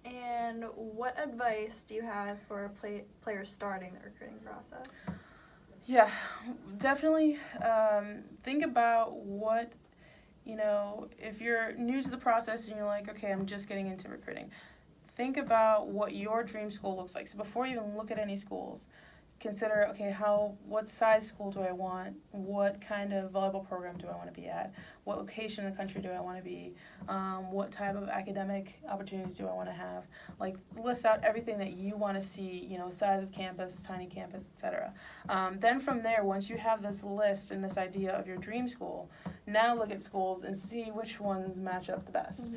And what advice do you have for players starting the recruiting process? Yeah, definitely think about what, if you're new to the process and you're like, okay, I'm just getting into recruiting, think about what your dream school looks like. So before you even look at any schools, consider, okay, what size school do I want? What kind of volleyball program do I want to be at? What location in the country do I want to be? What type of academic opportunities do I want to have? Like, list out everything that you want to see, size of campus, tiny campus, etc. Then from there, once you have this list and this idea of your dream school, now look at schools and see which ones match up the best.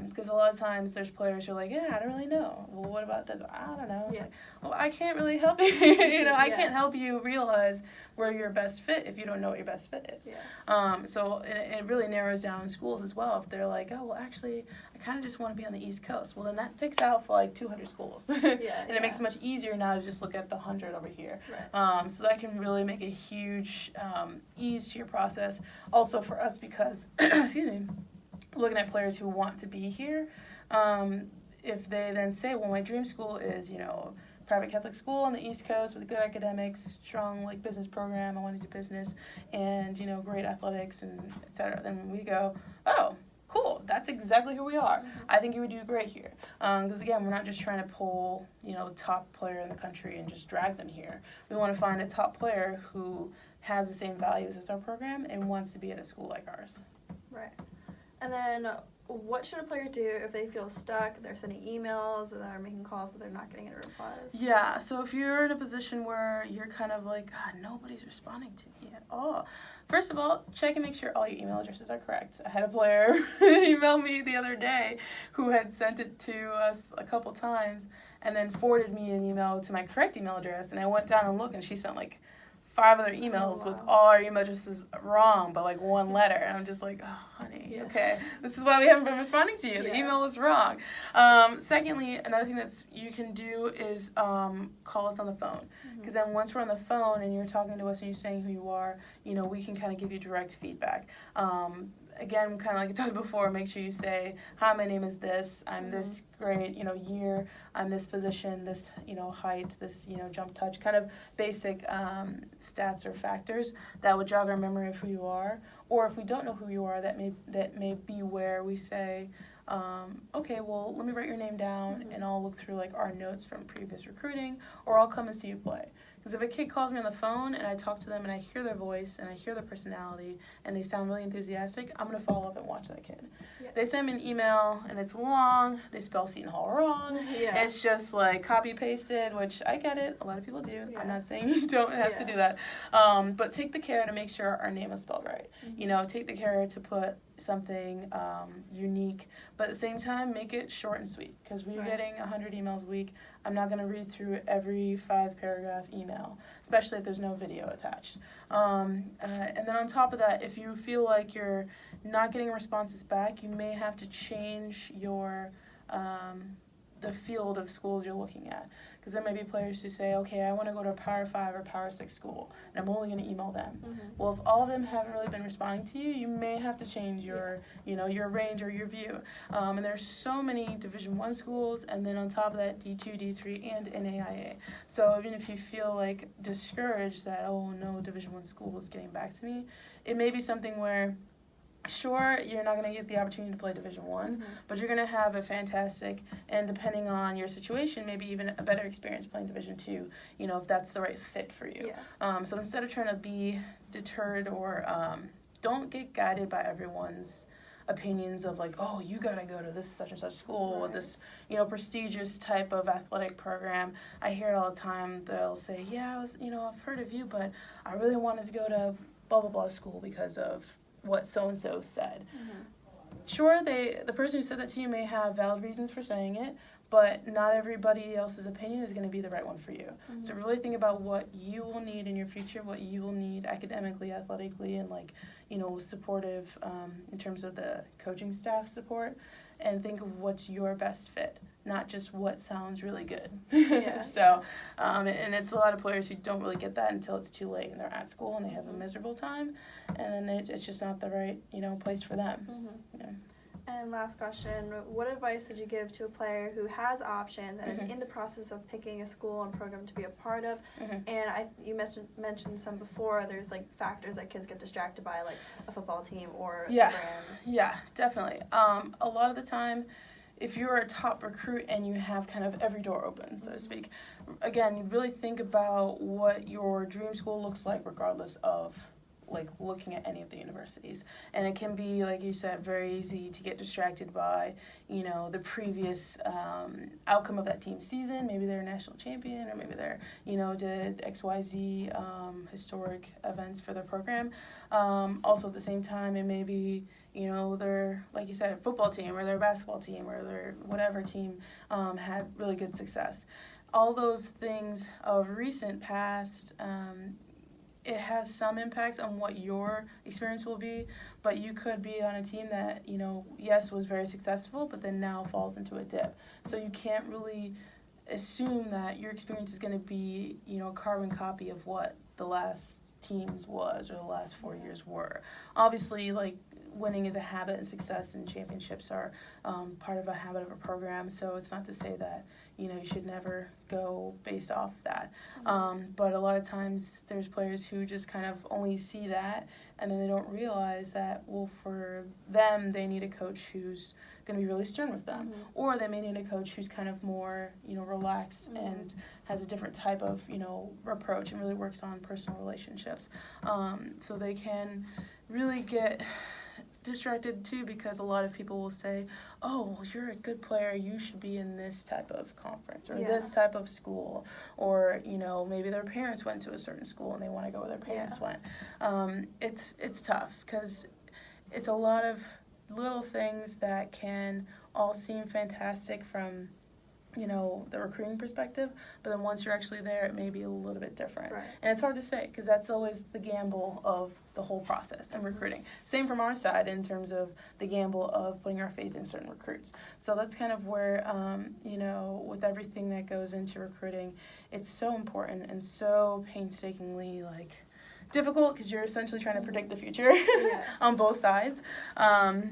Because a lot of times there's players who are like, yeah, I don't really know. Well, what about this? I don't know. Yeah. Well, I can't really help you. I can't help you realize where your best fit if you don't know what your best fit is. So it really narrows down schools as well. If they're like, oh, well, actually, I kind of just want to be on the East Coast. Well, then that takes out for like 200 schools. And it makes it much easier now to just look at the 100 over here. So that can really make a huge ease to your process. Also for us because, excuse me, looking at players who want to be here, if they then say, well, my dream school is, private Catholic school on the East Coast with good academics, strong like business program, I want to do business, and great athletics and etc. Then we go, oh, cool, that's exactly who we are. I think you would do great here. Because again, we're not just trying to pull the top player in the country and just drag them here. We want to find a top player who has the same values as our program and wants to be at a school like ours. Right. And then what should a player do if they feel stuck, they're sending emails, or they're making calls, but they're not getting any replies? Yeah, so if you're in a position where you're kind of like, God, nobody's responding to me at all, first of all, check and make sure all your email addresses are correct. I had a player email me the other day who had sent it to us a couple times and then forwarded me an email to my correct email address, and I went down and looked, and she sent like 5 other emails with all our email addresses wrong, but like one letter. And I'm just like, oh, honey, okay. This is why we haven't been responding to you. The email is wrong. Secondly, another thing that you can do is call us on the phone. Because then once we're on the phone and you're talking to us and you're saying who you are, we can kind of give you direct feedback. Again, kind of like I talked before, make sure you say, hi, my name is this, I'm this grade, year, I'm this position, this, height, this, jump touch, kind of basic stats or factors that would jog our memory of who you are. Or if we don't know who you are, that may be where we say, okay, well, let me write your name down and I'll look through like our notes from previous recruiting, or I'll come and see you play. Because if a kid calls me on the phone and I talk to them and I hear their voice and I hear their personality and they sound really enthusiastic, I'm going to follow up and watch that kid. They send me an email and it's long, they spell Seton Hall wrong, it's just like copy pasted, which I get it, a lot of people do. I'm not saying you don't have to do that, but take the care to make sure our name is spelled right. Take the care to put something unique, but at the same time make it short and sweet, because we're getting 100 emails a week. I'm not going to read through every 5-paragraph email, especially if there's no video attached. And then on top of that, if you feel like you're not getting responses back, you may have to change your the field of schools you're looking at. Because there may be players who say, okay, I want to go to a Power 5 or Power 6 school, and I'm only going to email them. Well, if all of them haven't really been responding to you, you may have to change your, your range or your view. And there's so many Division I schools, and then on top of that, D2, D3, and NAIA. So even if you feel like discouraged that, oh no, Division I school is getting back to me, it may be something where, sure, you're not going to get the opportunity to play Division I, but you're going to have a fantastic, and depending on your situation, maybe even a better experience playing Division II, if that's the right fit for you. So instead of trying to be deterred or don't get guided by everyone's opinions of like, oh, you got to go to this such and such school with this, prestigious type of athletic program. I hear it all the time. They'll say, yeah, I've heard of you, but I really wanted to go to blah, blah, blah school because of what so-and-so said. Sure, the person who said that to you may have valid reasons for saying it, but not everybody else's opinion is going to be the right one for you. So really think about what you will need in your future, what you will need academically, athletically, and supportive in terms of the coaching staff support, and think of what's your best fit, not just what sounds really good. So, and it's a lot of players who don't really get that until it's too late and they're at school and they have a miserable time, and then it's just not the right, place for them. And last question, what advice would you give to a player who has options and is in the process of picking a school and program to be a part of? And you mentioned some before, there's like factors that kids get distracted by, like a football team or the brand. Yeah, definitely. A lot of the time, if you're a top recruit and you have kind of every door open, so to speak, again, you really think about what your dream school looks like regardless of like looking at any of the universities. And it can be, like you said, very easy to get distracted by, you know, the previous outcome of that team's season. Maybe they're a national champion, or maybe they're, you know, did XYZ historic events for their program. Also at the same time, it may be, you know, their, like you said, football team or their basketball team or their whatever team had really good success. All those things of recent past, it has some impact on what your experience will be, but you could be on a team that, you know, yes, was very successful, but then now falls into a dip. So you can't really assume that your experience is going to be, you know, a carbon copy of what the last teams was or the last 4 years were. Obviously, like, winning is a habit, and success and championships are part of a habit of a program, so it's not to say that, you know, you should never go based off that. But a lot of times there's players who just kind of only see that, and then they don't realize that, well, for them, they need a coach who's going to be really stern with them. Or they may need a coach who's kind of more, you know, relaxed and has a different type of, you know, approach and really works on personal relationships. So they can really get distracted too, because a lot of people will say, oh, well, you're a good player, you should be in this type of conference or this type of school, or, you know, maybe their parents went to a certain school and they want to go where their parents went. It's tough because it's a lot of little things that can all seem fantastic from, you know, the recruiting perspective, but then once you're actually there, it may be a little bit different. And it's hard to say, because that's always the gamble of the whole process in recruiting. Same from our side in terms of the gamble of putting our faith in certain recruits. So that's kind of where, you know, with everything that goes into recruiting, it's so important and so painstakingly, like, difficult, because you're essentially trying to predict the future on both sides.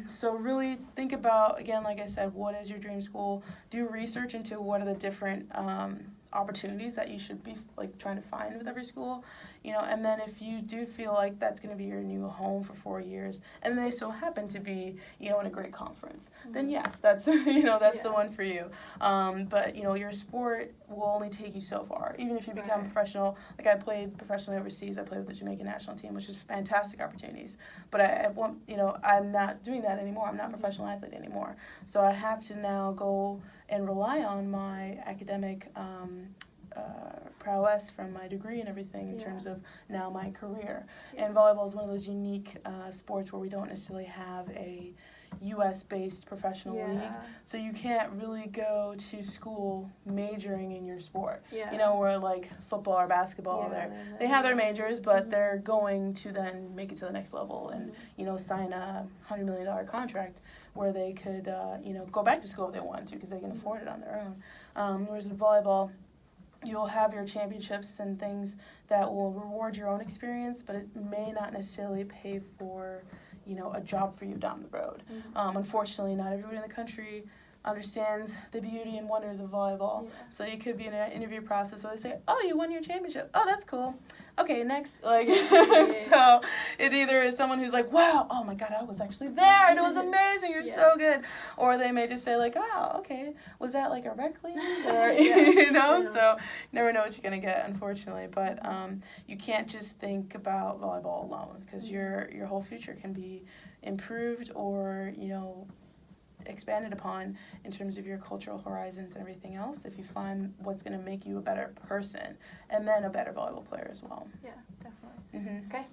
So really think about, again, like I said, what is your dream school? Do research into what are the different opportunities that you should be like trying to find with every school, you know, and then if you do feel like that's going to be your new home for 4 years, and they so happen to be, you know, in a great conference, then yes, that's, you know, that's the one for you. But, you know, your sport will only take you so far. Even if you become professional, like I played professionally overseas, I played with the Jamaican national team, which is fantastic opportunities, but I want, you know, I'm not doing that anymore. I'm not a professional athlete anymore. So I have to now go and rely on my academic prowess from my degree and everything in terms of now my career. And volleyball is one of those unique sports where we don't necessarily have a U.S.-based professional league, so you can't really go to school majoring in your sport. You know, where like football or basketball, they have their majors, but they're going to then make it to the next level and, you know, sign a $100 million contract where they could, you know, go back to school if they wanted to, because they can afford it on their own. Whereas with volleyball, you'll have your championships and things that will reward your own experience, but it may not necessarily pay for, you know, a job for you down the road. Unfortunately, not everybody in the country understands the beauty and wonders of volleyball. So you could be in an interview process where they say, oh, you won your championship. Oh, that's cool. Okay, next. Like, so it either is someone who's like, wow, oh my God, I was actually there and it was amazing, you're so good. Or they may just say like, oh, okay, was that like a rec league? Or, you know, so you never know what you're going to get, unfortunately. But you can't just think about volleyball alone, because your whole future can be improved or, you know, expanded upon in terms of your cultural horizons and everything else, if you find what's going to make you a better person and then a better volleyball player as well. Yeah, definitely. Okay.